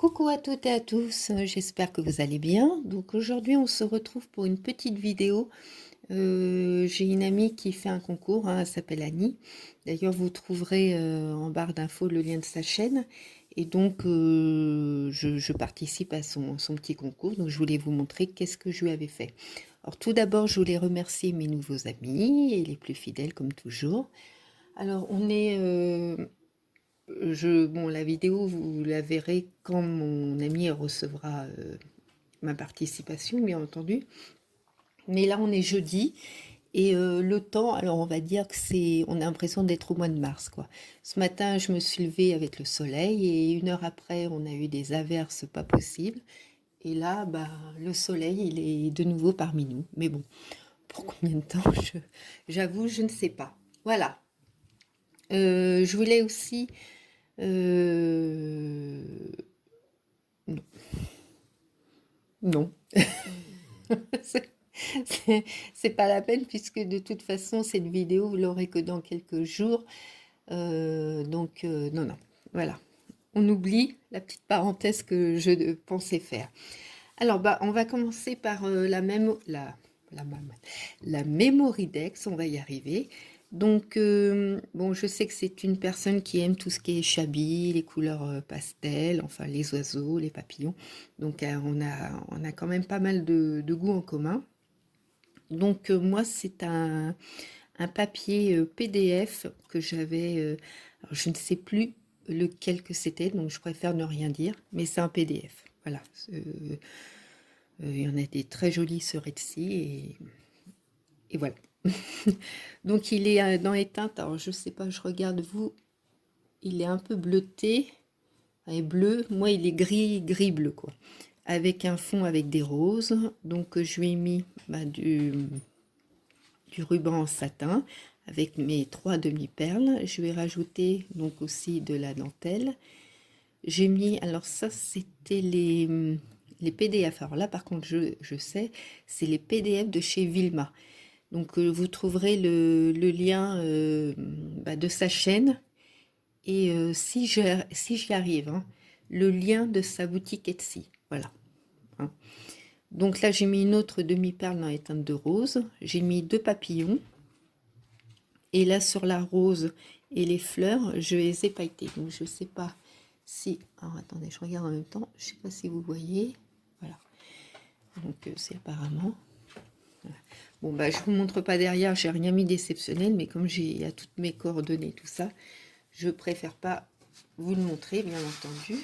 Coucou à toutes et à tous, j'espère que vous allez bien. Donc aujourd'hui on se retrouve pour une petite vidéo. J'ai une amie qui fait un concours, hein, elle s'appelle Annie. D'ailleurs vous trouverez en barre d'infos le lien de sa chaîne. Et donc je participe à son petit concours. Donc je voulais vous montrer qu'est-ce que je lui avais fait. Alors tout d'abord je voulais remercier mes nouveaux amis et les plus fidèles comme toujours. Alors on est bon, la vidéo, vous la verrez quand mon ami recevra ma participation, bien entendu. Mais là, on est jeudi et le temps, alors on va dire que on a l'impression d'être au mois de mars, quoi. Ce matin, je me suis levée avec le soleil et une heure après, on a eu des averses pas possibles. Et là, bah, le soleil, il est de nouveau parmi nous. Mais bon, pour combien de temps, j'avoue, je ne sais pas. Voilà. Je voulais aussi euh, non. Non. C'est c'est pas la peine puisque de toute façon cette vidéo vous l'aurez que dans quelques jours. Non, non. Voilà. On oublie la petite parenthèse que je pensais faire. Alors bah on va commencer par la Mémoridex, on va y arriver. Donc bon, je sais que c'est une personne qui aime tout ce qui est chabi, les couleurs pastel, enfin les oiseaux, les papillons. Donc on a quand même pas mal de goûts en commun. Donc moi c'est un papier PDF que j'avais, alors je ne sais plus lequel que c'était, donc je préfère ne rien dire, mais c'est un PDF. Voilà. Il y en a des très jolis sur Etsy et voilà. Donc il est dans les teintes, alors je sais pas, je regarde vous, il est un peu bleuté et bleu, moi il est gris bleu quoi, avec un fond avec des roses. Donc je lui ai mis bah, du ruban en satin avec mes 3 demi-perles. Je vais rajouter donc aussi de la dentelle. J'ai mis, alors ça c'était les PDF. Alors là par contre je sais, c'est les PDF de chez Vilma. Donc vous trouverez le lien bah, de sa chaîne et si j'y arrive, hein, le lien de sa boutique Etsy. Voilà. Hein. Donc là j'ai mis une autre demi-perle dans les teintes de rose. J'ai mis 2 papillons. Et là sur la rose et les fleurs, je les ai pailletées. Donc je sais pas si... Alors attendez, je regarde en même temps. Je sais pas si vous voyez. Voilà. Donc c'est apparemment... Voilà. Bon bah je vous montre pas derrière, j'ai rien mis d'exceptionnel, mais comme j'ai à toutes mes coordonnées, tout ça, je préfère pas vous le montrer, bien entendu.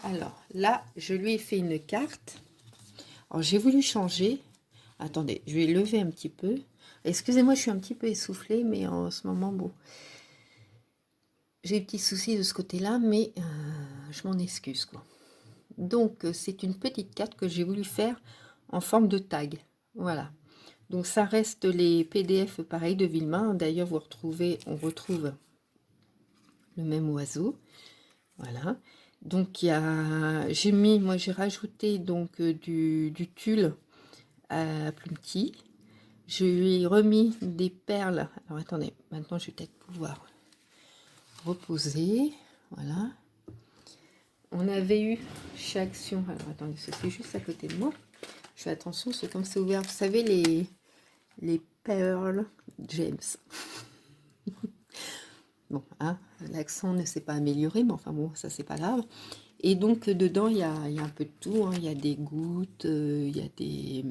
Alors là, je lui ai fait une carte. Alors j'ai voulu changer. Attendez, je vais lever un petit peu. Excusez-moi, je suis un petit peu essoufflée, mais en ce moment, bon, j'ai des petits soucis de ce côté-là, mais je m'en excuse, quoi. Donc, c'est une petite carte que j'ai voulu faire en forme de tag. Voilà. Donc, ça reste les PDF pareils de Vilma. D'ailleurs, on retrouve le même oiseau. Voilà. Donc, j'ai rajouté donc du tulle à plumetis. Je lui ai remis des perles. Alors, attendez, maintenant, je vais peut-être pouvoir reposer. Voilà. On avait eu chez Action. Alors attendez, c'est juste à côté de moi. Je fais attention, c'est comme c'est ouvert. Vous savez, les Pearl James. Bon, hein, l'accent ne s'est pas amélioré, mais enfin bon, ça c'est pas grave. Et donc dedans, il y a un peu de tout. Hein. Il y a des gouttes, il y a des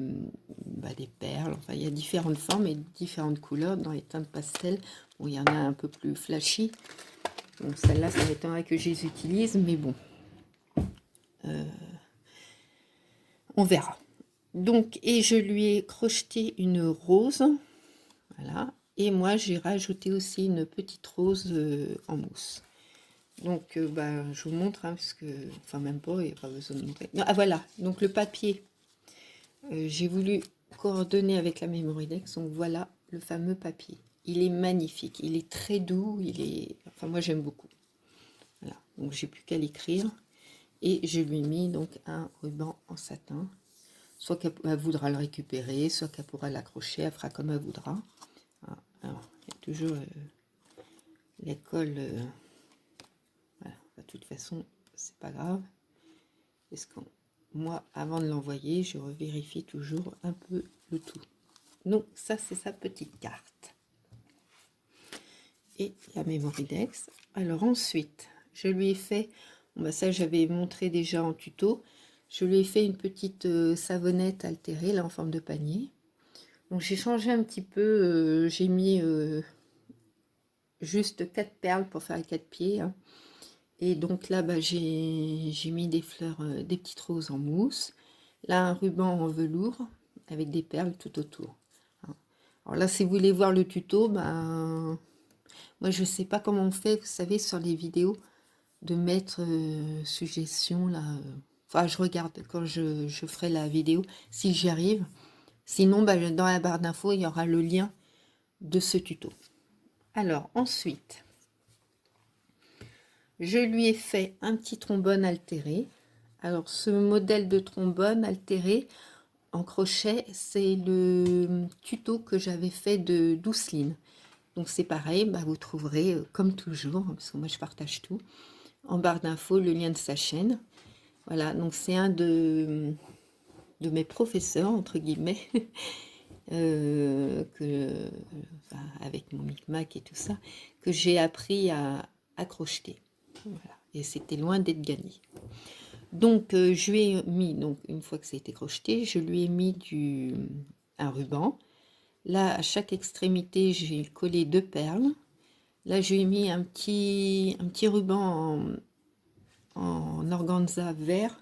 perles. Enfin, il y a différentes formes et différentes couleurs dans les teintes pastel. Bon, il y en a un peu plus flashy. Donc celle-là, ça m'étonnerait que je les utilise, mais bon. On verra. Donc, et je lui ai crocheté une rose. Voilà. Et moi, j'ai rajouté aussi une petite rose en mousse. Donc, bah, je vous montre, hein, parce que, enfin, même pas, il n'y a pas besoin de montrer. Non, ah, voilà. Donc, le papier, j'ai voulu coordonner avec la Mémoridex. Donc, voilà le fameux papier. Il est magnifique. Il est très doux. Enfin, moi, j'aime beaucoup. Voilà. Donc, j'ai plus qu'à l'écrire. Et je lui ai mis donc un ruban en satin. Soit qu'elle voudra le récupérer, soit qu'elle pourra l'accrocher, elle fera comme elle voudra. Alors, il y a toujours l'école. Voilà, de toute façon, c'est pas grave. Parce que moi, avant de l'envoyer, je revérifie toujours un peu le tout. Donc ça, c'est sa petite carte. Et la Mémoridex. Alors ensuite, je lui ai fait, bon bah ça j'avais montré déjà en tuto, je lui ai fait une petite savonnette altérée, là en forme de panier. Donc j'ai changé un petit peu, j'ai mis juste 4 perles pour faire les 4 pieds. Hein. Et donc là, bah, j'ai mis des fleurs, des petites roses en mousse. Là, un ruban en velours avec des perles tout autour. Hein. Alors là, si vous voulez voir le tuto, bah, moi je sais pas comment on fait, vous savez, sur les vidéos, de mettre suggestion là. Enfin, je regarde quand je ferai la vidéo, si j'y arrive. Sinon, bah, dans la barre d'infos, il y aura le lien de ce tuto. Alors, ensuite, je lui ai fait un petit trombone altéré. Alors, ce modèle de trombone altéré en crochet, c'est le tuto que j'avais fait de Douceline. Donc, c'est pareil, bah, vous trouverez, comme toujours, parce que moi, je partage tout, en barre d'infos, le lien de sa chaîne. Voilà, donc c'est un de mes professeurs, entre guillemets, enfin, avec mon micmac et tout ça, que j'ai appris à crocheter. Voilà. Et c'était loin d'être gagné. Donc, je lui ai mis, donc, une fois que ça a été crocheté, je lui ai mis un ruban. Là, à chaque extrémité, j'ai collé 2 perles. Là, je lui ai mis un petit ruban en organza vert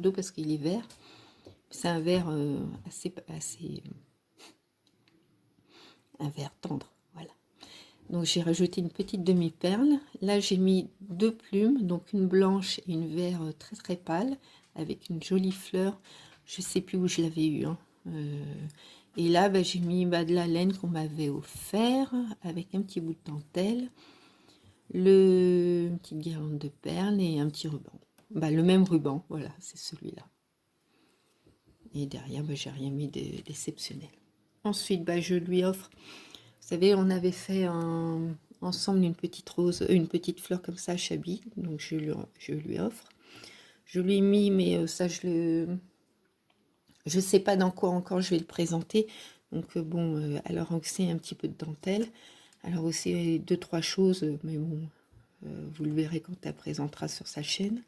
d'eau parce qu'il est vert. C'est un vert assez un vert tendre, voilà. Donc j'ai rajouté une petite demi-perle. Là j'ai mis 2 plumes, donc une blanche et une vert très très pâle, avec une jolie fleur. Je sais plus où je l'avais eu. Hein. Et là bah, j'ai mis de la laine qu'on m'avait offert avec un petit bout de dentelle, une petite guirlande de perles et un petit ruban. Bah, le même ruban, voilà, c'est celui-là. Et derrière, bah, j'ai rien mis d'exceptionnel. Ensuite, bah, je lui offre, vous savez, on avait fait ensemble une petite rose, une petite fleur comme ça, Chabi, donc je lui offre. Je lui ai mis, mais ça, je sais pas dans quoi encore je vais le présenter. Donc bon, alors c'est un petit peu de dentelle. Alors aussi 2-3 choses, mais bon, vous le verrez quand elle présentera sur sa chaîne.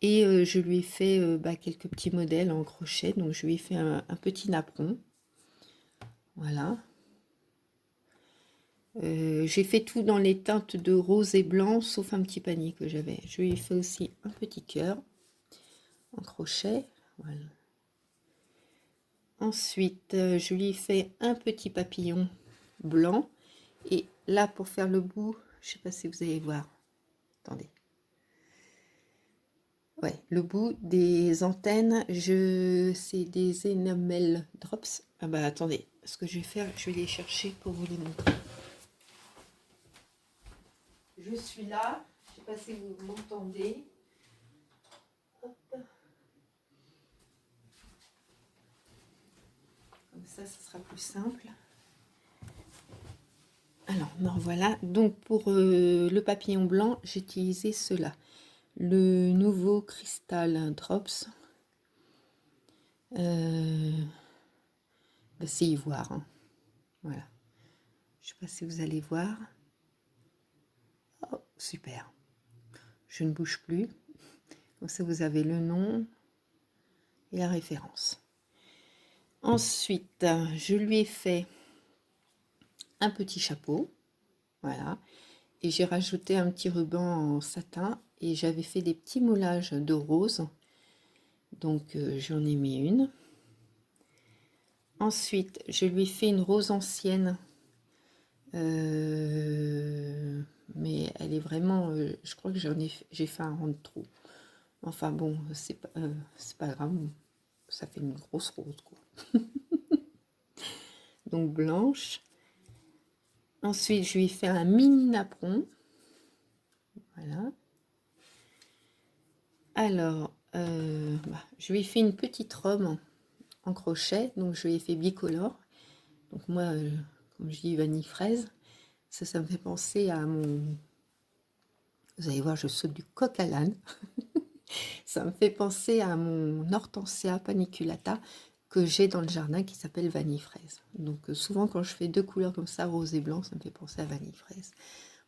Et je lui ai fait quelques petits modèles en crochet. Donc je lui ai fait un petit napperon. Voilà. J'ai fait tout dans les teintes de rose et blanc, sauf un petit panier que j'avais. Je lui ai fait aussi un petit cœur en crochet. Voilà. Ensuite, je lui ai fait un petit papillon blanc. Et là, pour faire le bout, je ne sais pas si vous allez voir. Attendez. Ouais, le bout des antennes, c'est des enamel drops. Ah bah attendez, ce que je vais faire, je vais les chercher pour vous les montrer. Je suis là, je ne sais pas si vous m'entendez. Hop. Comme ça, ce sera plus simple. Alors, me revoilà. Donc, pour le papillon blanc, j'ai utilisé cela. Le nouveau Crystal Drops. C'est ivoire. Hein. Voilà. Je ne sais pas si vous allez voir. Oh, super. Je ne bouge plus. Comme ça, vous avez le nom et la référence. Ensuite, je lui ai fait un petit chapeau. Voilà. Et j'ai rajouté un petit ruban en satin. Et j'avais fait des petits moulages de rose. Donc, j'en ai mis une. Ensuite, je lui ai fait une rose ancienne. Mais elle est vraiment... je crois que j'ai fait un rang de trop. Enfin bon, c'est pas grave. Ça fait une grosse rose, quoi. Donc blanche. Ensuite, je lui ai fait un mini napperon. Voilà. Alors, je lui ai fait une petite robe en crochet. Donc, je lui ai fait bicolore. Donc, moi, comme je dis, vanille fraise. Ça me fait penser à mon... Vous allez voir, je saute du coq à l'âne. Ça me fait penser à mon hortensia paniculata que j'ai dans le jardin qui s'appelle vanille fraise. Donc souvent quand je fais deux couleurs comme ça, rose et blanc, ça me fait penser à vanille fraise.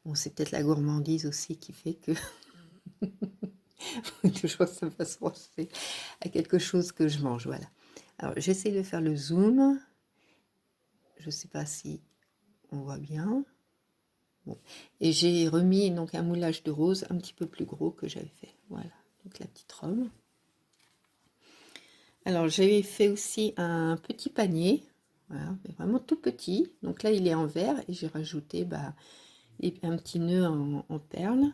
Bon, c'est peut-être la gourmandise aussi qui fait que toujours ça me fasse penser à quelque chose que je mange. Voilà. Alors j'essaie de faire le zoom. Je ne sais pas si on voit bien. Bon. Et j'ai remis donc un moulage de rose un petit peu plus gros que j'avais fait. Voilà, donc la petite robe. Alors j'avais fait aussi un petit panier, voilà, mais vraiment tout petit. Donc là il est en verre et j'ai rajouté un petit nœud en perles.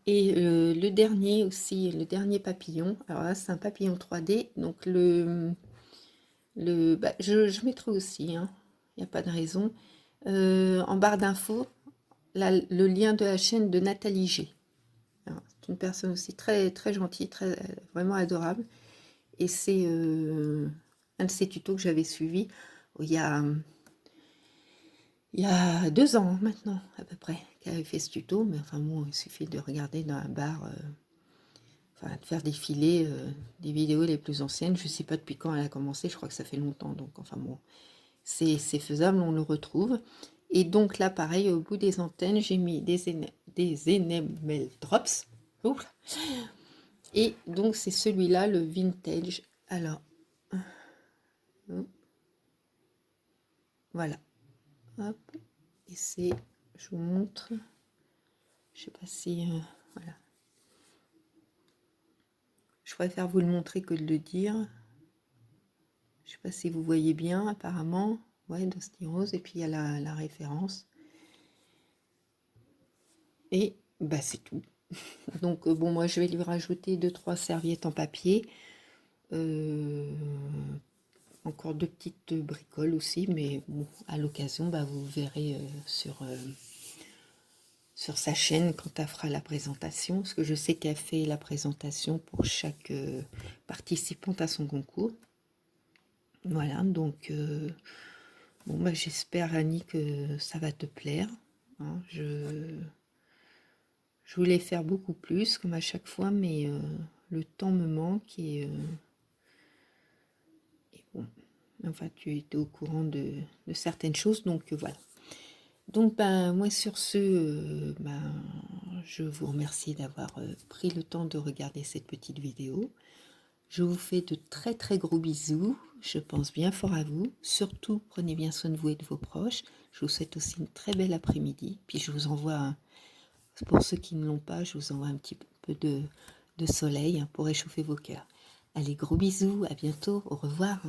Et le dernier aussi, le dernier papillon. Alors là c'est un papillon 3D. Donc je mettrai aussi, hein, il n'y a pas de raison. En barre d'infos, le lien de la chaîne de Nathalie G. C'est une personne aussi très, très gentille, très, vraiment adorable. Et c'est un de ces tutos que j'avais suivi il y a 2 ans maintenant, à peu près, qu'elle avait fait ce tuto. Mais enfin bon, il suffit de regarder dans la barre, enfin de faire défiler des vidéos les plus anciennes. Je ne sais pas depuis quand elle a commencé, je crois que ça fait longtemps. Donc enfin bon, c'est faisable, on le retrouve. Et donc là, pareil, au bout des antennes, j'ai mis des enamel drops. Ouh. Et donc c'est celui-là, le vintage. Alors, voilà. Hop. Et c'est, je vous montre. Je sais pas si, voilà. Je préfère vous le montrer que de le dire. Je sais pas si vous voyez bien, apparemment. Ouais, Dusty Rose. Et puis il y a la référence. Et bah c'est tout. Donc bon, moi je vais lui rajouter 2-3 serviettes en papier. Encore 2 petites bricoles aussi, mais bon, à l'occasion, vous verrez sur sa chaîne quand elle fera la présentation, parce que je sais qu'elle fait la présentation pour chaque participante à son concours. Voilà, donc bon, j'espère Annie que ça va te plaire. Hein, je voulais faire beaucoup plus comme à chaque fois, mais le temps me manque et bon, enfin tu étais au courant de certaines choses, donc voilà. Donc moi sur ce, je vous remercie d'avoir pris le temps de regarder cette petite vidéo. Je vous fais de très très gros bisous. Je pense bien fort à vous. Surtout, prenez bien soin de vous et de vos proches. Je vous souhaite aussi une très belle après-midi. Puis je vous envoie, pour ceux qui ne l'ont pas, je vous envoie un petit peu de soleil pour réchauffer vos cœurs. Allez, gros bisous, à bientôt, au revoir.